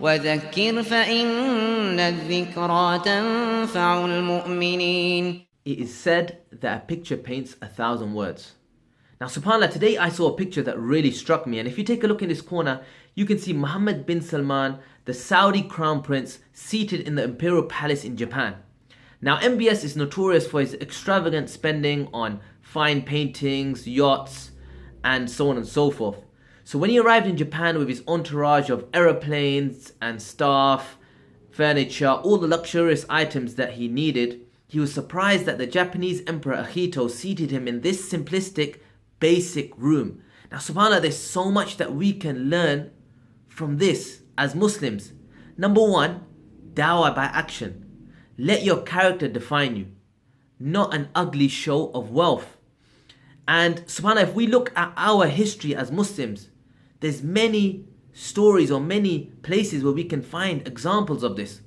وذكر فإن الذكرى تنفع المؤمنين. It is said that a picture paints 1,000 words. Now subhanAllah, today I saw a picture that really struck me, and if you take a look in this corner, you can see Mohammed bin Salman, the Saudi crown prince, seated in the imperial palace in Japan. Now MBS is notorious for his extravagant spending on fine paintings, yachts, and so on and so forth. So when he arrived in Japan with his entourage of aeroplanes and staff, furniture, all the luxurious items that he needed, he was surprised that the Japanese Emperor Akihito seated him in this simplistic, basic room. Now subhanAllah, there's so much that we can learn from this as Muslims. Number one, dawah by action. Let your character define you, not an ugly show of wealth. And subhanAllah, if we look at our history as Muslims, there's many stories or many places where we can find examples of this.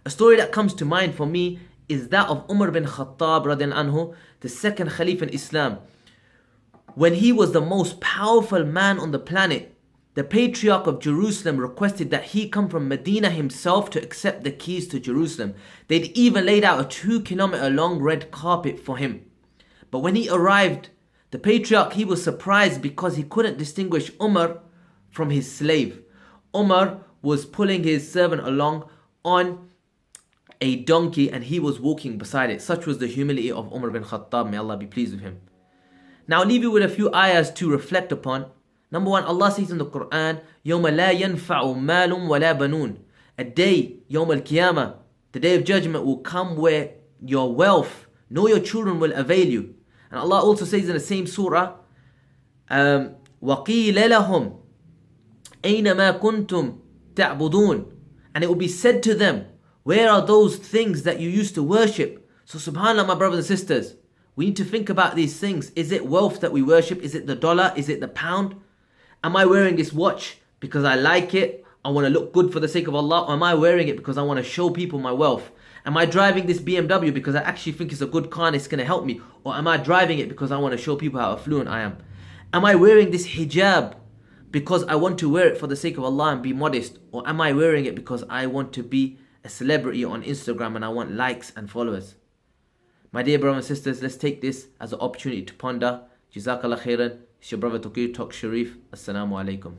A story that comes to mind for me is that of Umar bin Khattab radiallahu anhu, the second Khalif in Islam. When he was the most powerful man on the planet, the Patriarch of Jerusalem requested that he come from Medina himself to accept the keys to Jerusalem. They'd even laid out a 2-kilometer long red carpet for him. But when he arrived, the Patriarch, he was surprised because he couldn't distinguish Umar from his slave. Umar was pulling his servant along on a donkey and he was walking beside it. Such was the humility of Umar bin Khattab, may Allah be pleased with him. Now I'll leave you with a few ayahs to reflect upon. Number one, Allah says in the Quran, يَوْمَ لَا يَنْفَعُ مَالٌ وَلَا بَنُونَ. A day, Yawm al-Qiyamah, the day of judgment will come where your wealth nor your children will avail you. And Allah also says in the same surah, وَقِيلَ لَهُمْ أَيْنَمَا كُنْتُمْ تَعْبُدُونَ. And it will be said to them, where are those things that you used to worship? So subhanAllah, my brothers and sisters, we need to think about these things. Is it wealth that we worship? Is it the dollar? Is it the pound? Am I wearing this watch because I like it? I want to look good for the sake of Allah? Or am I wearing it because I want to show people my wealth? Am I driving this BMW because I actually think it's a good car and it's going to help me? Or am I driving it because I want to show people how affluent I am? Am I wearing this hijab because I want to wear it for the sake of Allah and be modest? Or am I wearing it because I want to be a celebrity on Instagram and I want likes and followers? My dear brothers and sisters, let's take this as an opportunity to ponder. Jazakallah khairan. It's your brother Taqi Talk Sharif. Assalamu alaikum.